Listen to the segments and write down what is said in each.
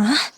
Huh?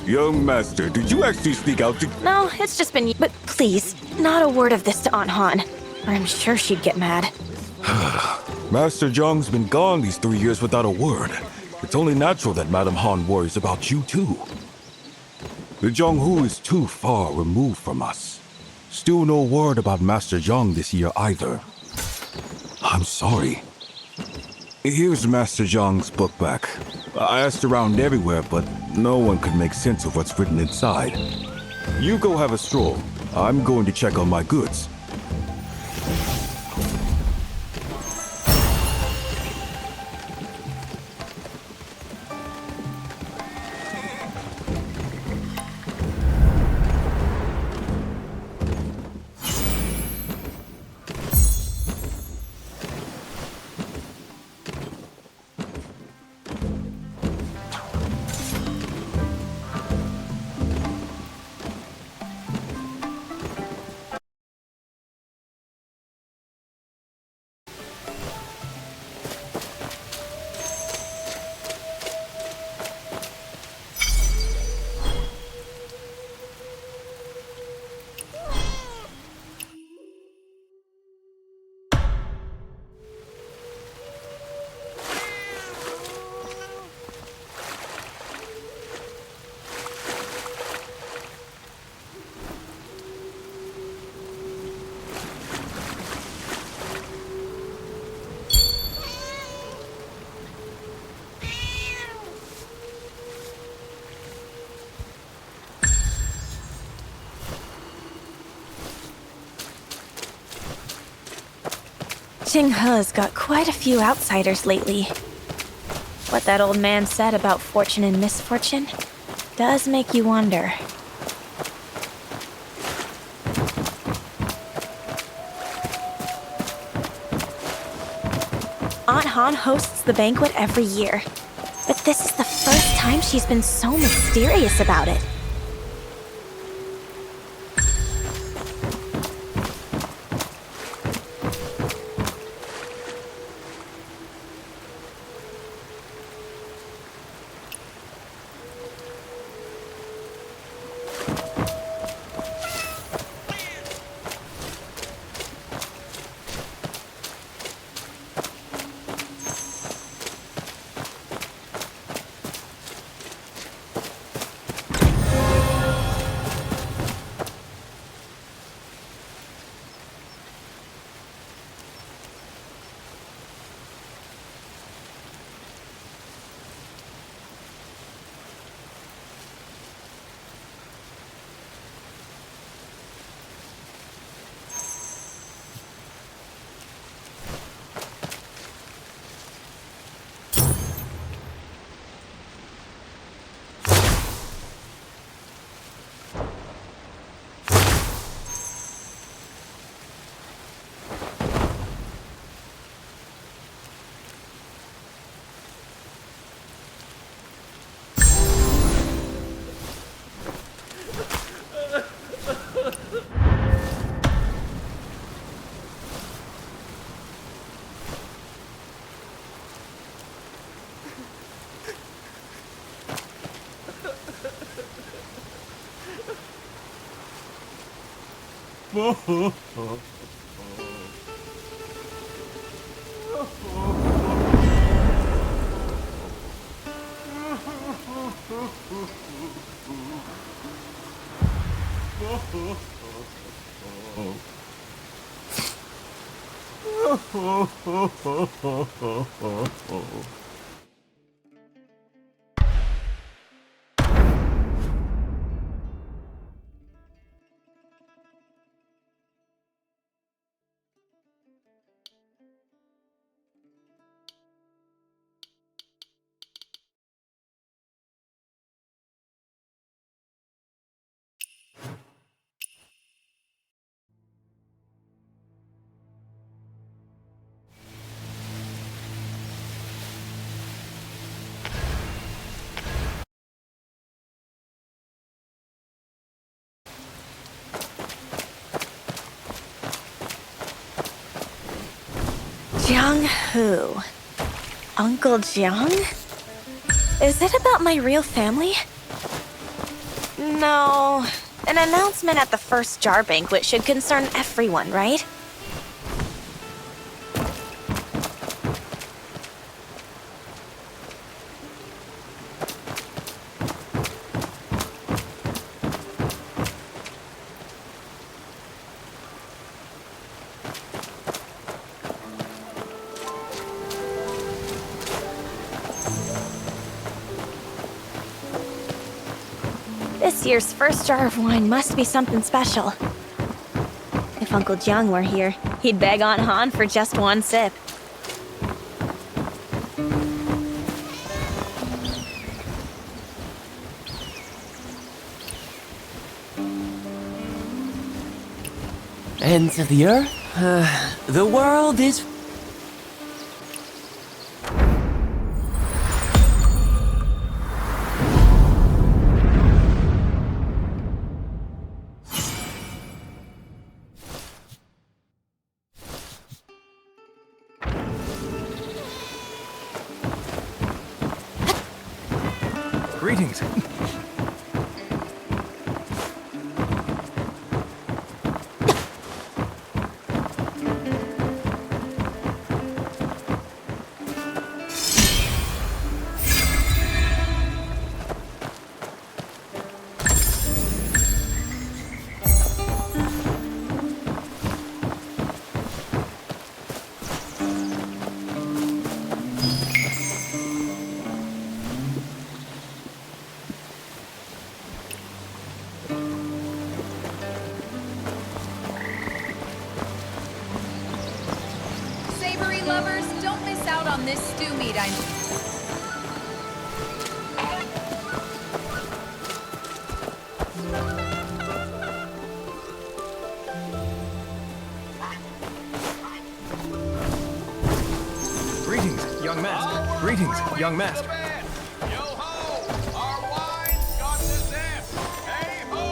Young master, did you actually sneak out to... No, it's just been... But please, not a word of this to Aunt Han, or I'm sure she'd get mad. Master Zhang's been gone these 3 years without a word. It's only natural that Madame Han worries about you too. The Zhonghu is too far removed from us. Still no word about Master Zhang this year either. I'm sorry. Here's Master Zhang's book back. I asked around everywhere, but no one could make sense of what's written inside. You go have a stroll. I'm going to check on my goods. QINGHE's got quite a few outsiders lately. What that old man said about fortune and misfortune does make you wonder. Aunt Han hosts the banquet every year, but this is the first time she's been so mysterious about it. Jiang Hu. Uncle Jiang? Is it about my real family? No. An announcement at the first jar banquet should concern everyone, right? This year's first jar of wine must be something special. If Uncle Jiang were here, he'd beg Aunt Han for just one sip. Ends of the earth? The world is... Greetings. Savory lovers, don't miss out on this stew meat. Greetings, young master. Greetings, young master. Yo ho! Our wine's got the zest! Hey ho!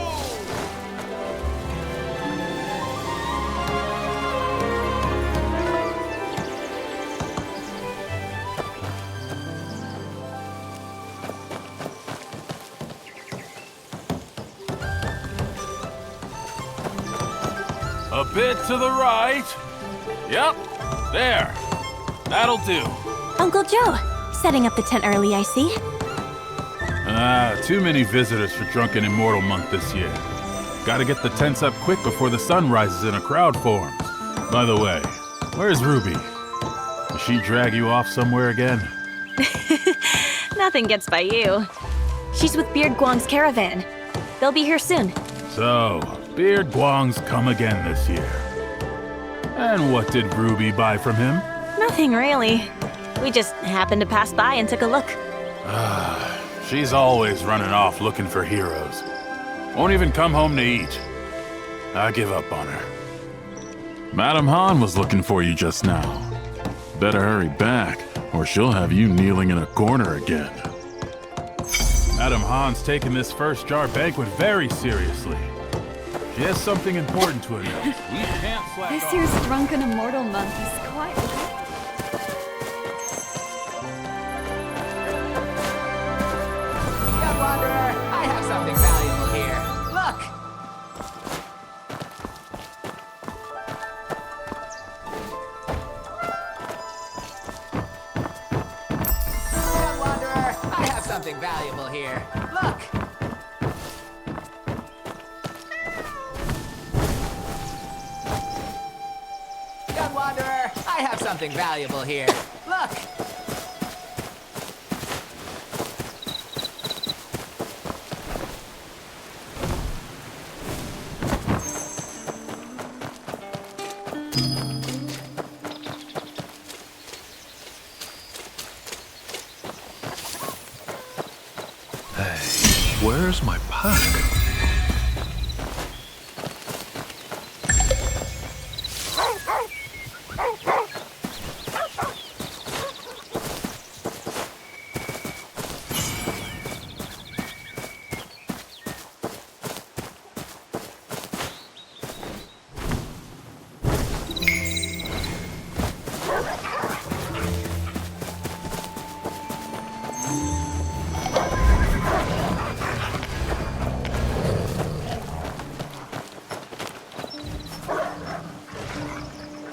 A bit to the right. Yep, there. That'll do. Uncle Joe, setting up the tent early, I see. Too many visitors for Drunken Immortal Month this year. Gotta get the tents up quick before the sun rises and a crowd forms. By the way, where's Ruby? Did she drag you off somewhere again? Nothing gets by you. She's with Beard Guang's caravan. They'll be here soon. So, Beard Guang's come again this year. And what did Ruby buy from him? Nothing really. We just happened to pass by and took a look. She's always running off looking for heroes. Won't even come home to eat. I give up on her. Madam Han was looking for you just now. Better hurry back, or she'll have you kneeling in a corner again. Madam Han's taking this first jar banquet very seriously. She has something important to announce. We can't slack This off. year's Drunken Immortal Month is quite... Young wanderer, I have something valuable here. Look! Young wanderer, I have something valuable here. Look! Young wanderer, I have something valuable here. Look! Where's my pack?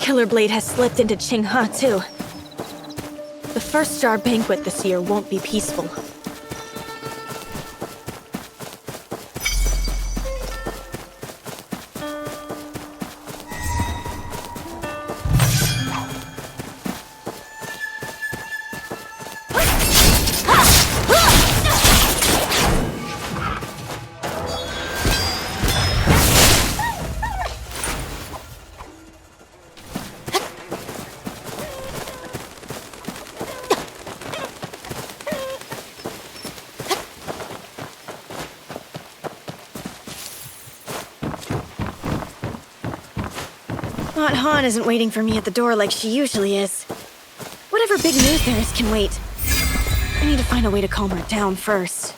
Killer Blade has slipped into QINGHE too. The first jar banquet this year won't be peaceful. Aunt Han isn't waiting for me at the door like she usually is. Whatever big news there is can wait. I need to find a way to calm her down first.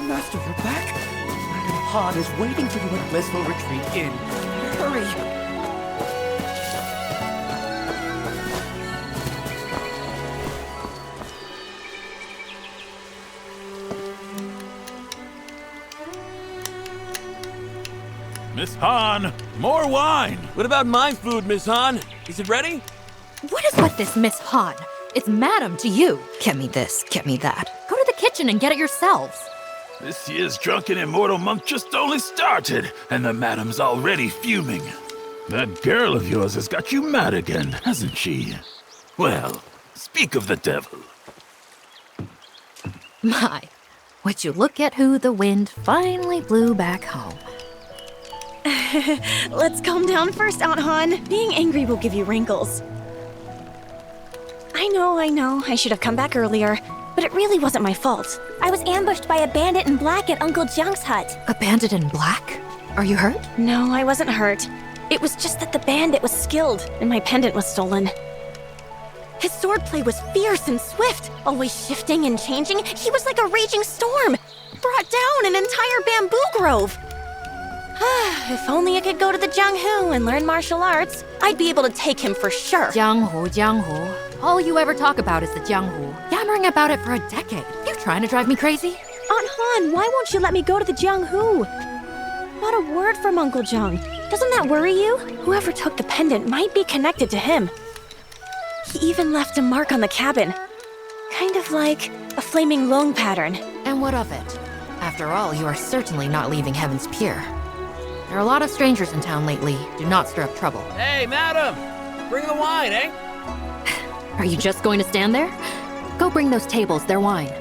Master, you're back? Madam Han is waiting for you at Blissful Retreat Inn. Hurry! Miss Han, more wine! What about my food, Miss Han? Is it ready? What is with this Miss Han? It's madam to you. Get me this, get me that. Go to the kitchen and get it yourselves. This year's Drunken Immortal Month just only started, and the madam's already fuming. That girl of yours has got you mad again, hasn't she? Well, speak of the devil. My, would you look at who the wind finally blew back home. Let's calm down first, Aunt Han. Being angry will give you wrinkles. I know. I should have come back earlier. But it really wasn't my fault. I was ambushed by a bandit in black at Uncle Jiang's hut. A bandit in black? Are you hurt? No, I wasn't hurt. It was just that the bandit was skilled, and my pendant was stolen. His swordplay was fierce and swift, always shifting and changing. He was like a raging storm. Brought down an entire bamboo grove. If only I could go to the Jianghu and learn martial arts, I'd be able to take him for sure. Jianghu. All you ever talk about is the Jianghu. Yammering about it for a decade. You trying to drive me crazy? Aunt Han, why won't you let me go to the Jianghu? Not a word from Uncle Jiang. Doesn't that worry you? Whoever took the pendant might be connected to him. He even left a mark on the cabin. Kind of like a flaming loan pattern. And what of it? After all, you are certainly not leaving Heaven's Pier. There are a lot of strangers in town lately. Do not stir up trouble. Hey, madam! Bring the wine, eh? Are you just going to stand there? Go bring those tables their wine.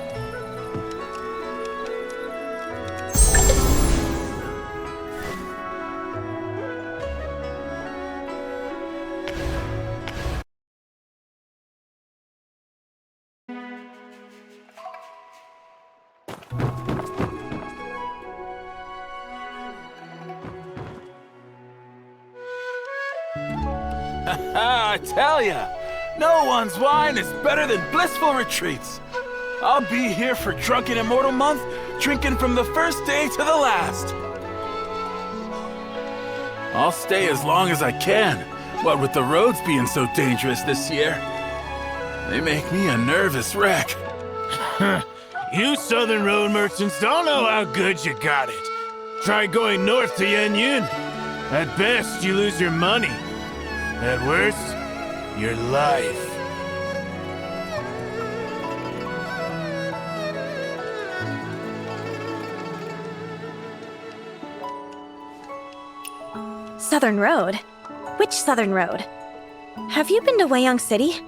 I tell ya, no one's wine is better than Blissful Retreats. I'll be here for Drunken Immortal Month, drinking from the first day to the last. I'll stay as long as I can, what with the roads being so dangerous this year. They make me a nervous wreck. You Southern Road merchants don't know how good you got it. Try going north to Yanyun. At best, you lose your money. At worst, your life. Southern Road? Which Southern Road? Have you been to Wayang City?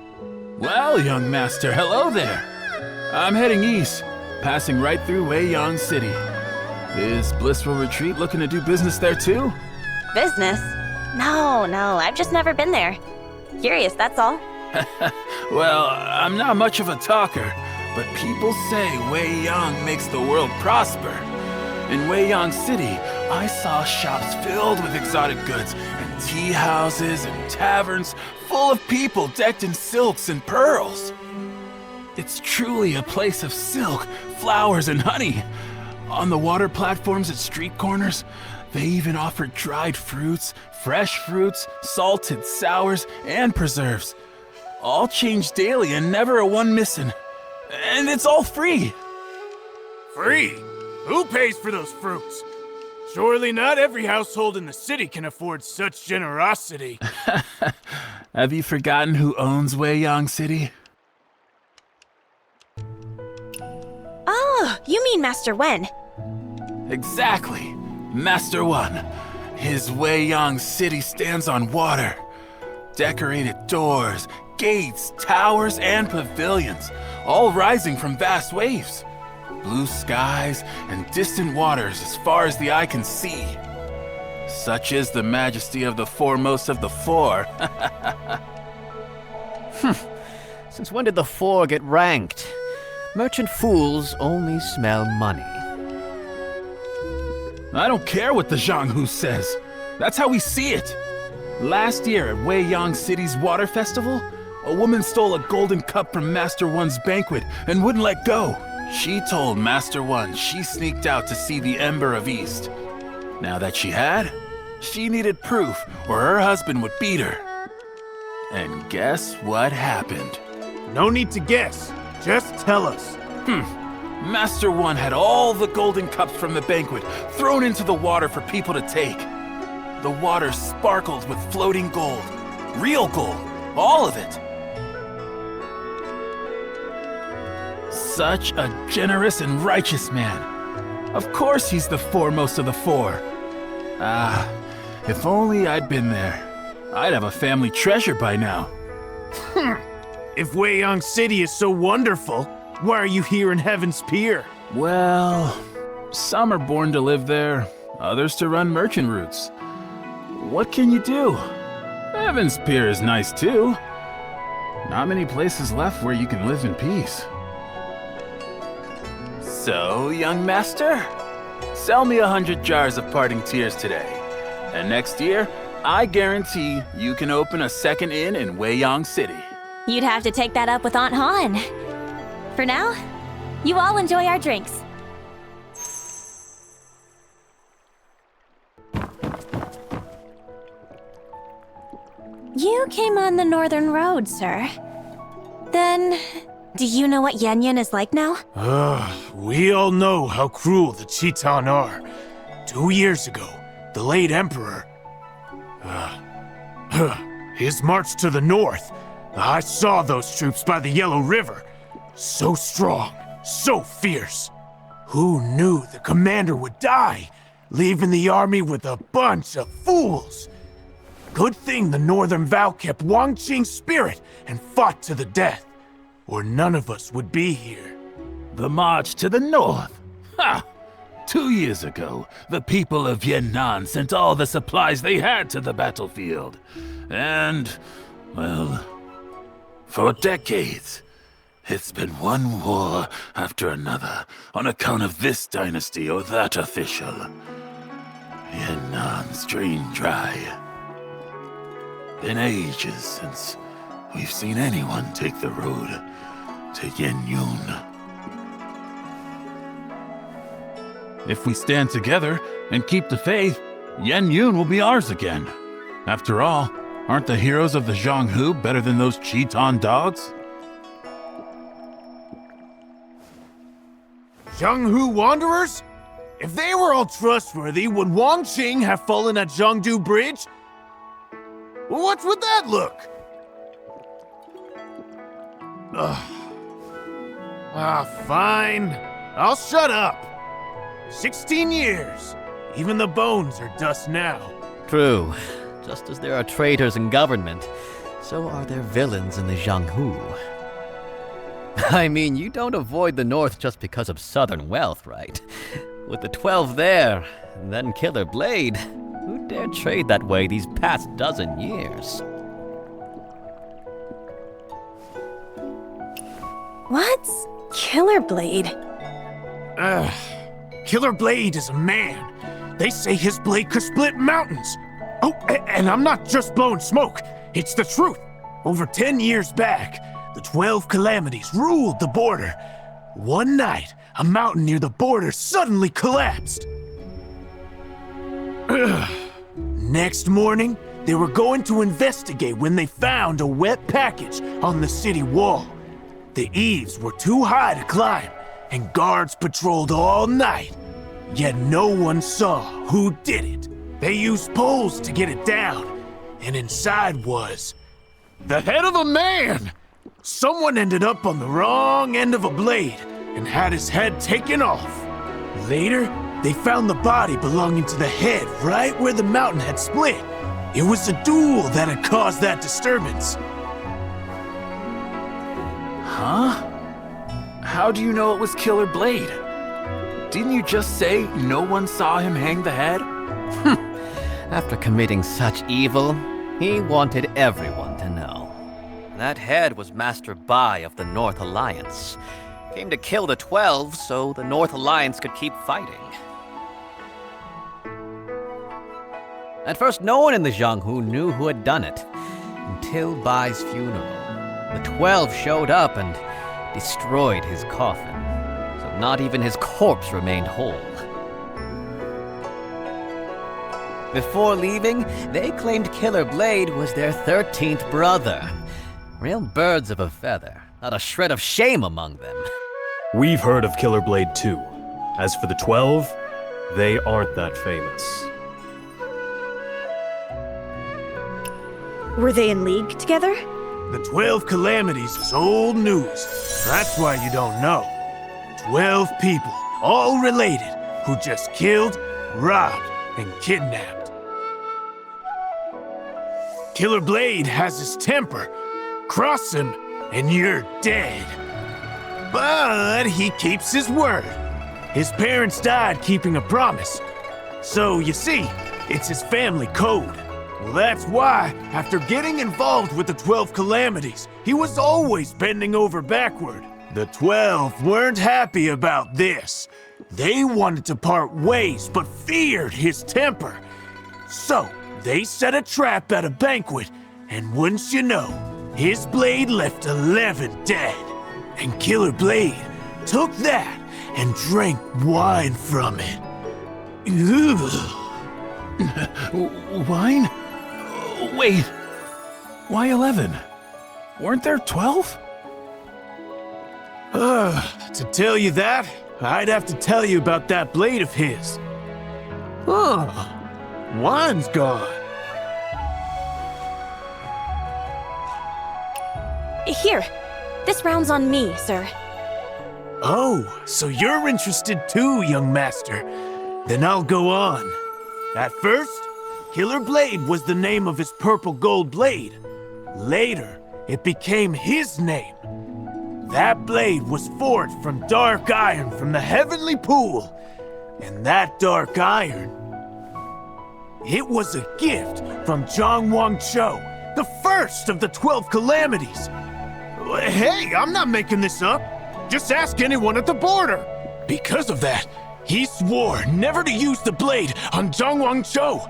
Well, young master, hello there. I'm heading east, passing right through Wayang City. Is Blissful Retreat looking to do business there too? Business? No, I've just never been there. Curious, that's all. Well, I'm not much of a talker, but people say Wayang makes the world prosper. In Wayang City, I saw shops filled with exotic goods, and tea houses and taverns full of people decked in silks and pearls. It's truly a place of silk, flowers, and honey. On the water platforms at street corners, they even offer dried fruits, fresh fruits, salted sours, and preserves. All change daily and never a one missing. And it's all free. Free? Who pays for those fruits? Surely not every household in the city can afford such generosity. Have you forgotten who owns Wayang City? Oh, you mean Master Wen. Exactly. Master One. His Wayang City stands on water. Decorated doors, gates, towers, and pavilions, all rising from vast waves. Blue skies and distant waters as far as the eye can see. Such is the majesty of the foremost of the four. Since when did the four get ranked? Merchant fools only smell money. I don't care what the Zhanghu says. That's how we see it. Last year at Wayang City's water festival, a woman stole a golden cup from Master One's banquet and wouldn't let go. She told Master One she sneaked out to see the Ember of East. Now that she had, she needed proof or her husband would beat her. And guess what happened? No need to guess. Just tell us. Master One had all the golden cups from the banquet thrown into the water for people to take. The water sparkled with floating gold. Real gold. All of it. Such a generous and righteous man. Of course he's the foremost of the four. Ah, if only I'd been there. I'd have a family treasure by now. If Wayang City is so wonderful, why are you here in Heaven's Pier? Well, some are born to live there, others to run merchant routes. What can you do? Heaven's Pier is nice too. Not many places left where you can live in peace. So, young master, sell me 100 jars of parting tears today. And next year, I guarantee you can open a second inn in Wayang City. You'd have to take that up with Aunt Han. For now, you all enjoy our drinks. You came on the Northern Road, sir. Then, do you know what Yanyun is like now? We all know how cruel the Chitan are. 2 years ago, the late Emperor... his march to the north. I saw those troops by the Yellow River. So strong, so fierce. Who knew the commander would die, leaving the army with a bunch of fools? Good thing the Northern Vow kept Wang Qing's spirit and fought to the death, or none of us would be here. The march to the north? Ha! 2 years ago, the people of Yan'an sent all the supplies they had to the battlefield. And, well, for decades, it's been one war after another on account of this dynasty or that official. Yan'an's drained dry. Been ages since we've seen anyone take the road to Yanyun. If we stand together and keep the faith, Yanyun will be ours again. After all, aren't the heroes of the Zhanghu better than those Chitan dogs? Jianghu Wanderers? If they were all trustworthy, would Wang Qing have fallen at Jiangdu Bridge? What's with that look? Fine. I'll shut up. 16 years. Even the bones are dust now. True. Just as there are traitors in government, so are there villains in the Jianghu. I mean, you don't avoid the North just because of southern wealth, right? With the 12 there, and then Killer Blade, who dare trade that way these past dozen years? What's Killer Blade? Killer Blade is a man. They say his blade could split mountains. Oh, and I'm not just blowing smoke. It's the truth. Over 10 years back, the 12 calamities ruled the border. One night, a mountain near the border suddenly collapsed. Next morning, they were going to investigate when they found a wet package on the city wall. The eaves were too high to climb, and guards patrolled all night. Yet no one saw who did it. They used poles to get it down, and inside was the head of a man! Someone ended up on the wrong end of a blade and had his head taken off. Later, they found the body belonging to the head right where the mountain had split. It was a duel that had caused that disturbance. Huh? How do you know it was Killer Blade? Didn't you just say no one saw him hang the head? After committing such evil, he wanted everyone to know. That head was Master Bai of the North Alliance. Came to kill the 12 so the North Alliance could keep fighting. At first, no one in the Jianghu knew who had done it, until Bai's funeral. The 12 showed up and destroyed his coffin, so not even his corpse remained whole. Before leaving, they claimed Killer Blade was their 13th brother. Real birds of a feather, not a shred of shame among them. We've heard of Killer Blade too. As for the 12, they aren't that famous. Were they in league together? The 12 calamities is old news. That's why you don't know. 12 people, all related, who just killed, robbed, and kidnapped. Killer Blade has his temper. Cross him, and you're dead. But he keeps his word. His parents died keeping a promise. So, you see, it's his family code. Well, that's why, after getting involved with the 12 calamities, he was always bending over backward. The 12 weren't happy about this. They wanted to part ways, but feared his temper. So, they set a trap at a banquet, and wouldn't you know, his blade left 11 dead. And Killer Blade took that and drank wine from it. Wine? Wait, why 11? Weren't there 12? To tell you that, I'd have to tell you about that blade of his. Wine's gone. Here, this round's on me, sir. Oh, so you're interested too, young master. Then I'll go on. At first, Killer Blade was the name of his purple gold blade. Later, it became his name. That blade was forged from dark iron from the heavenly pool. And that dark iron, it was a gift from Zhang Wangchou, the first of the 12 calamities. Hey, I'm not making this up. Just ask anyone at the border. Because of that, he swore never to use the blade on Zhang Wangchou.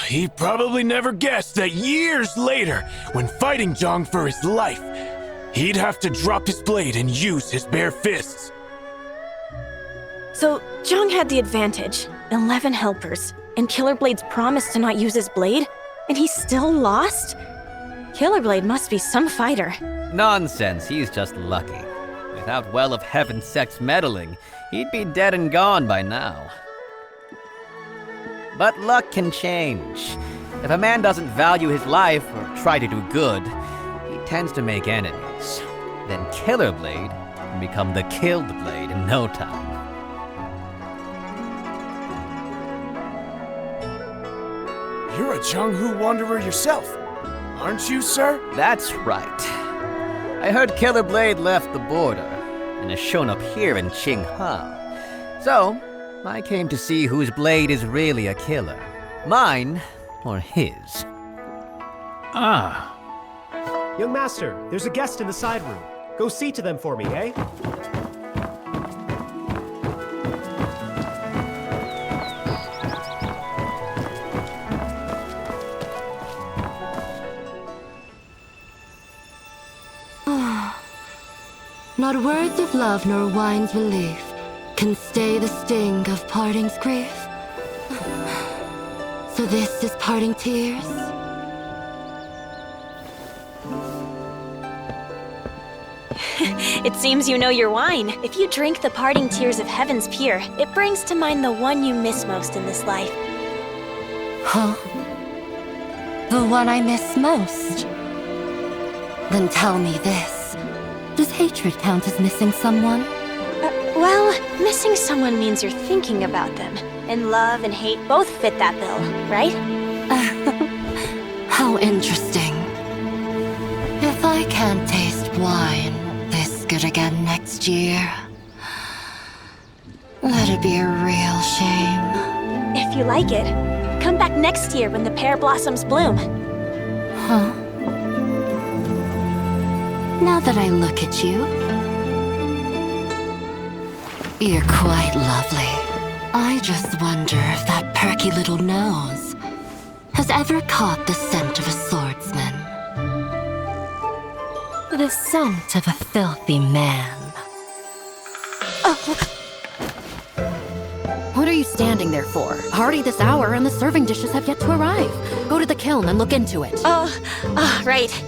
He probably never guessed that years later, when fighting Zhang for his life, he'd have to drop his blade and use his bare fists. So, Zhang had the advantage, 11 helpers, and Killer Blade's promise to not use his blade, and he still lost? Killer Blade must be some fighter. Nonsense, he's just lucky. With Without Well of Heaven sex meddling, he'd be dead and gone by now. But luck can change. If a man doesn't value his life or try to do good, he tends to make enemies. Then Killer Blade can become the Killed Blade in no time. You're a Jung-Hu wanderer yourself, aren't you, sir? That's right. I heard Killer Blade left the border and has shown up here in QINGHE. So, I came to see whose blade is really a killer. Mine or his. Ah. Young master, there's a guest in the side room. Go see to them for me, eh? Not words of love nor wine's relief can stay the sting of parting's grief. So this is parting tears? It seems you know your wine. If you drink the parting tears of Heaven's Pier, it brings to mind the one you miss most in this life. Huh? The one I miss most? Then tell me this. Does hatred count as missing someone? Well, missing someone means you're thinking about them. And love and hate both fit that bill, right? How interesting. If I can't taste wine this good again next year, that'd be a real shame. If you like it, come back next year when the pear blossoms bloom. Huh? Now that I look at you, you're quite lovely. I just wonder if that perky little nose has ever caught the scent of a swordsman. The scent of a filthy man. What are you standing there for? Already this hour and the serving dishes have yet to arrive. Go to the kiln and look into it. Right.